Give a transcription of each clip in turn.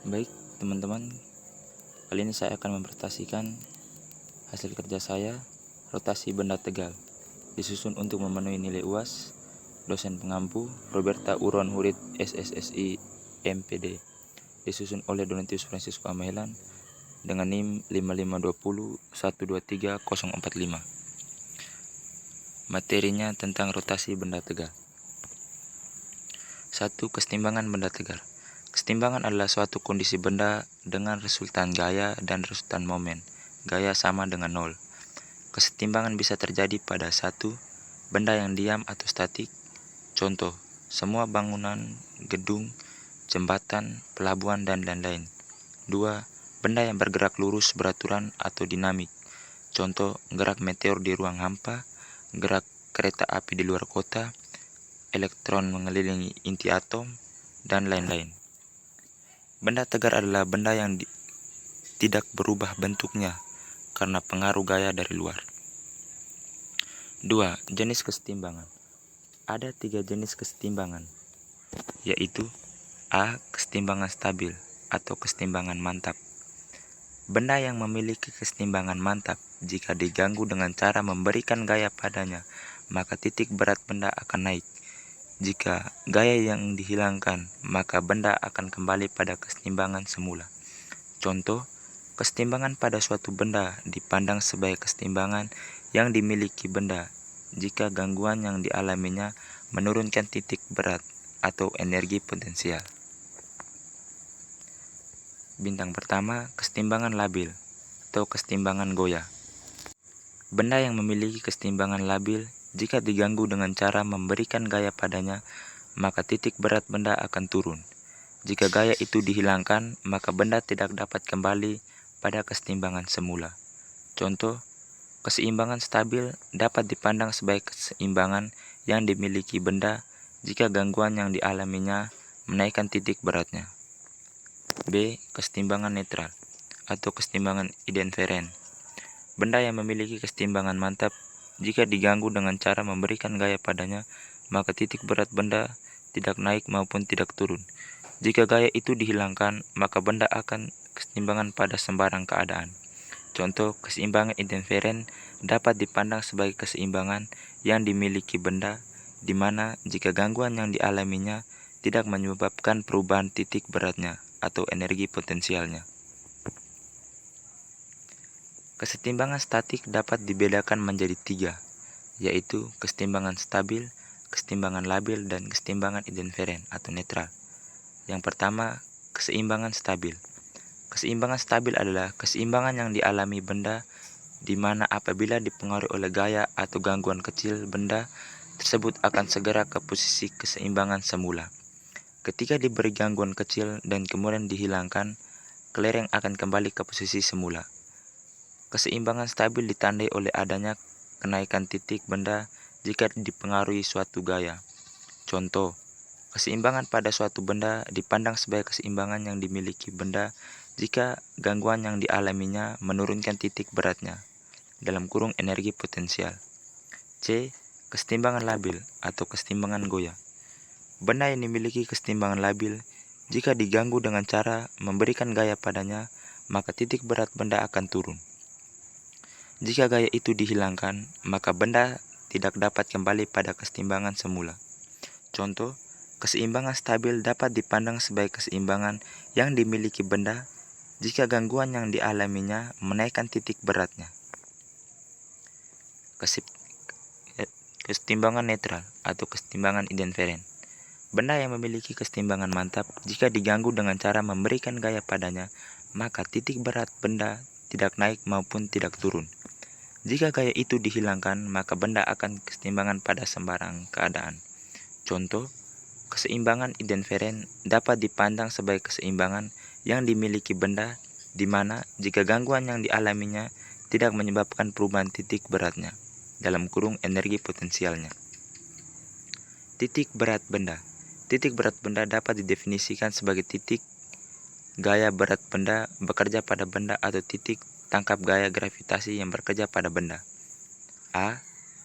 Baik, teman-teman, kali ini saya akan mempresentasikan hasil kerja saya, rotasi benda tegal, disusun untuk memenuhi nilai UAS, dosen pengampu, Roberta Uron Hurit, SSSI, MPD, disusun oleh Donatius Francisco Amahelan, dengan NIM 5520123045. Materinya tentang rotasi benda tegal. 1. Kesetimbangan benda tegal. Kesetimbangan adalah suatu kondisi benda dengan resultan gaya dan resultan momen. Gaya sama dengan 0. Kesetimbangan bisa terjadi pada 1. Benda yang diam atau statik. Contoh, semua bangunan, gedung, jembatan, pelabuhan, dan lain-lain. 2. Benda yang bergerak lurus beraturan atau dinamik. Contoh, gerak meteor di ruang hampa, gerak kereta api di luar kota, elektron mengelilingi inti atom, dan lain-lain. Benda tegar adalah benda yang tidak berubah bentuknya karena pengaruh gaya dari luar. 2. Jenis kesetimbangan. Ada 3 jenis kesetimbangan, yaitu A. Kesetimbangan stabil atau kesetimbangan mantap. Benda yang memiliki kesetimbangan mantap, jika diganggu dengan cara memberikan gaya padanya, maka titik berat benda akan naik. Jika gaya yang dihilangkan, maka benda akan kembali pada kesetimbangan semula. Contoh, kesetimbangan pada suatu benda dipandang sebagai kesetimbangan yang dimiliki benda jika gangguan yang dialaminya menurunkan titik berat atau energi potensial. Bintang pertama, kesetimbangan labil atau kesetimbangan goyah. Benda yang memiliki kesetimbangan labil jika diganggu dengan cara memberikan gaya padanya, maka titik berat benda akan turun. Jika gaya itu dihilangkan, maka benda tidak dapat kembali pada kesetimbangan semula. Contoh, keseimbangan stabil dapat dipandang sebagai keseimbangan yang dimiliki benda jika gangguan yang dialaminya menaikkan titik beratnya. B. Kesetimbangan netral atau kesetimbangan indiferen. Benda yang memiliki kesetimbangan mantap, jika diganggu dengan cara memberikan gaya padanya, maka titik berat benda tidak naik maupun tidak turun. Jika gaya itu dihilangkan, maka benda akan kesetimbangan pada sembarang keadaan. Contoh, keseimbangan indiferen dapat dipandang sebagai keseimbangan yang dimiliki benda, di mana jika gangguan yang dialaminya tidak menyebabkan perubahan titik beratnya atau energi potensialnya. Kesetimbangan statik dapat dibedakan menjadi 3, yaitu kesetimbangan stabil, kesetimbangan labil, dan kesetimbangan indiferen atau netral. Yang pertama, keseimbangan stabil. Keseimbangan stabil adalah keseimbangan yang dialami benda di mana apabila dipengaruhi oleh gaya atau gangguan kecil, benda tersebut akan segera ke posisi keseimbangan semula. Ketika diberi gangguan kecil dan kemudian dihilangkan, kelereng akan kembali ke posisi semula. Keseimbangan stabil ditandai oleh adanya kenaikan titik benda jika dipengaruhi suatu gaya. Contoh, keseimbangan pada suatu benda dipandang sebagai keseimbangan yang dimiliki benda jika gangguan yang dialaminya menurunkan titik beratnya, dalam kurung energi potensial. C. Kesetimbangan labil atau kesetimbangan goyah. Benda yang dimiliki kesetimbangan labil, jika diganggu dengan cara memberikan gaya padanya, maka titik berat benda akan turun. Jika gaya itu dihilangkan, maka benda tidak dapat kembali pada kesetimbangan semula. Contoh, keseimbangan stabil dapat dipandang sebagai keseimbangan yang dimiliki benda jika gangguan yang dialaminya menaikkan titik beratnya. Kesetimbangan netral atau kesetimbangan indiferen. Benda yang memiliki kesetimbangan mantap, jika diganggu dengan cara memberikan gaya padanya, maka titik berat benda tidak naik maupun tidak turun. Jika gaya itu dihilangkan, maka benda akan kesetimbangan pada sembarang keadaan. Contoh, keseimbangan indiferen dapat dipandang sebagai keseimbangan yang dimiliki benda di mana jika gangguan yang dialaminya tidak menyebabkan perubahan titik beratnya, dalam kurung energi potensialnya. Titik berat benda. Titik berat benda dapat didefinisikan sebagai titik gaya berat benda bekerja pada benda atau titik tangkap gaya gravitasi yang bekerja pada benda. A.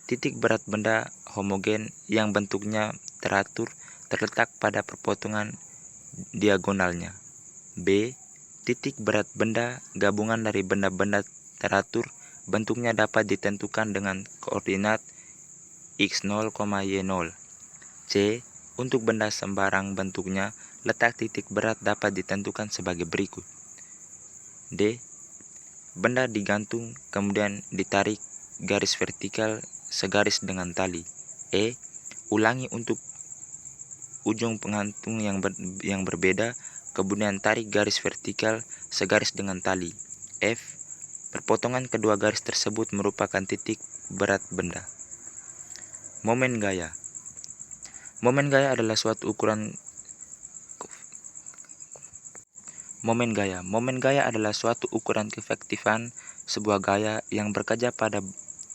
Titik berat benda homogen yang bentuknya teratur terletak pada perpotongan diagonalnya. B. Titik berat benda gabungan dari benda-benda teratur, bentuknya dapat ditentukan dengan koordinat x0, y0. C. Untuk benda sembarang bentuknya, letak titik berat dapat ditentukan sebagai berikut. D. Benda digantung kemudian ditarik garis vertikal segaris dengan tali. E. Ulangi untuk ujung penggantung yang berbeda, kemudian tarik garis vertikal segaris dengan tali. F. Perpotongan kedua garis tersebut merupakan titik berat benda. Momen gaya. Momen gaya adalah suatu ukuran keefektifan sebuah gaya yang bekerja pada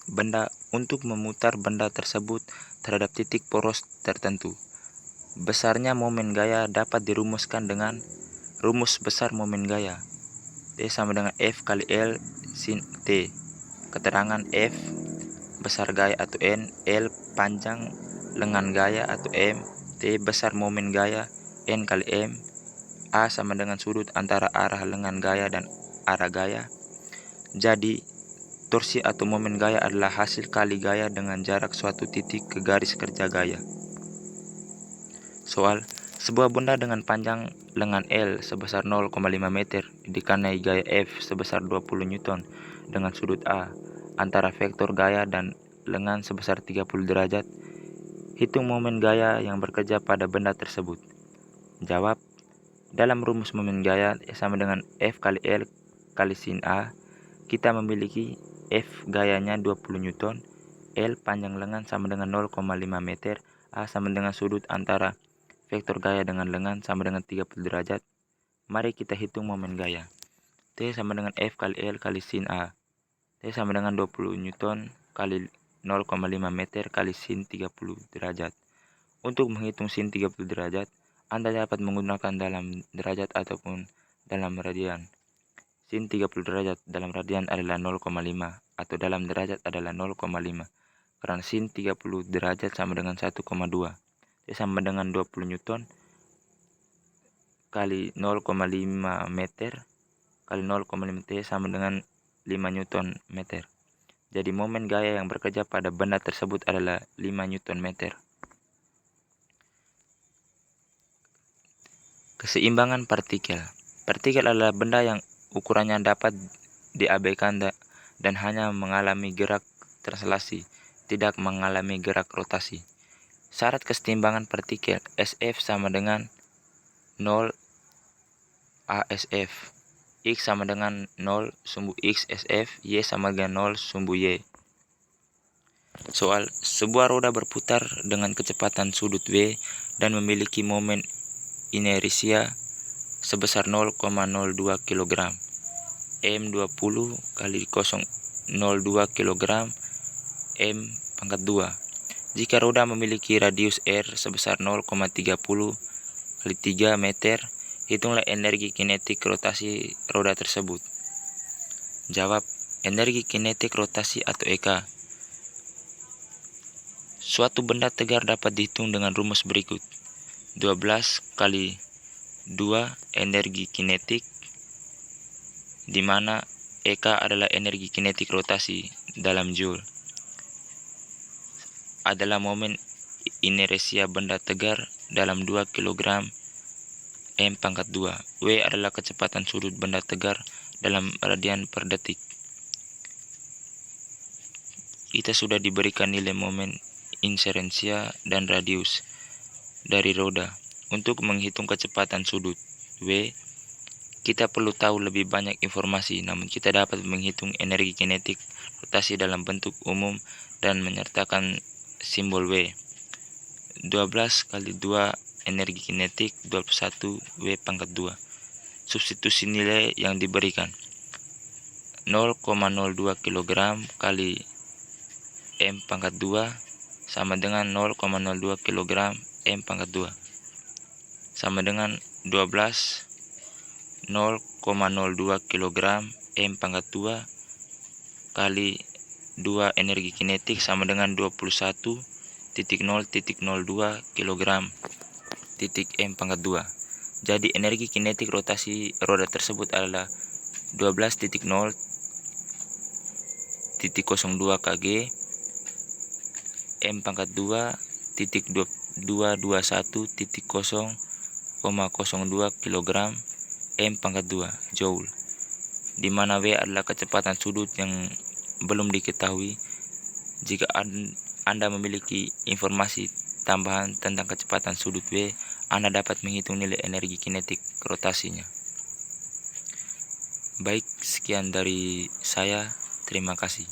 benda untuk memutar benda tersebut terhadap titik poros tertentu. Besarnya momen gaya dapat dirumuskan dengan rumus besar momen gaya. T sama dengan F kali L sin T. Keterangan F besar gaya atau N, L panjang lengan gaya atau M, T besar momen gaya, N kali M, A sama dengan sudut antara arah lengan gaya dan arah gaya. Jadi, torsi atau momen gaya adalah hasil kali gaya dengan jarak suatu titik ke garis kerja gaya. Soal, sebuah benda dengan panjang lengan L sebesar 0,5 meter dikenai gaya F sebesar 20 Newton dengan sudut A antara vektor gaya dan lengan sebesar 30 derajat. Hitung momen gaya yang bekerja pada benda tersebut. Jawab, dalam rumus momen gaya sama dengan F kali L kali sin A, kita memiliki F gayanya 20 Newton, L panjang lengan sama dengan 0,5 meter, A sama dengan sudut antara vektor gaya dengan lengan sama dengan 30 derajat. Mari kita hitung momen gaya. T sama dengan F kali L kali sin A. T sama dengan 20 Newton kali 0,5 meter kali sin 30 derajat. Untuk menghitung sin 30 derajat, Anda dapat menggunakan dalam derajat ataupun dalam radian. Sin 30 derajat dalam radian adalah 0,5 atau dalam derajat adalah 0,5. Karena sin 30 derajat sama dengan 1,2. T sama dengan 20 Newton kali 0,5 meter kali 0,5 T sama dengan 5 Newton meter. Jadi momen gaya yang bekerja pada benda tersebut adalah 5 Newton meter. Keseimbangan partikel. Partikel adalah benda yang ukurannya dapat diabaikan dan hanya mengalami gerak translasi, tidak mengalami gerak rotasi. Syarat keseimbangan partikel SF sama dengan 0 ASF. X sama dengan 0 sumbu X SF, Y sama dengan 0 sumbu Y. Soal, sebuah roda berputar dengan kecepatan sudut V dan memiliki momen inersia sebesar 0,02 kg. M20 kali 0,02 kg M pangkat 2. Jika roda memiliki radius R sebesar 0,30 kali 3 meter, hitunglah energi kinetik rotasi roda tersebut. Jawab, energi kinetik rotasi atau EK. Suatu benda tegar dapat dihitung dengan rumus berikut. 12 kali 2 energi kinetik, di mana EK adalah energi kinetik rotasi dalam Joule, adalah momen inersia benda tegar dalam 2 kg M pangkat 2. W adalah kecepatan sudut benda tegar dalam radian per detik. Kita sudah diberikan nilai momen inersia dan radius dari roda. Untuk menghitung kecepatan sudut W, kita perlu tahu lebih banyak informasi, namun kita dapat menghitung energi kinetik rotasi dalam bentuk umum dan menyertakan simbol W. 12 kali 2 energi kinetik 21 W pangkat 2. Substitusi nilai yang diberikan 0,02 kg kali M pangkat 2 sama dengan 0,02 kg M pangkat 2 sama dengan 12 0,02 kg M pangkat 2 kali 2 energi kinetik sama dengan 21,0,02 kg titik M pangkat 2. Jadi energi kinetik rotasi roda tersebut adalah 12.0.02 kg M pangkat 2.221.0,02 kg M pangkat 2 Joule, di mana W adalah kecepatan sudut yang belum diketahui. Jika Anda memiliki informasi tambahan tentang kecepatan sudut W, Anda dapat menghitung nilai energi kinetik rotasinya. Baik, sekian dari saya. Terima kasih.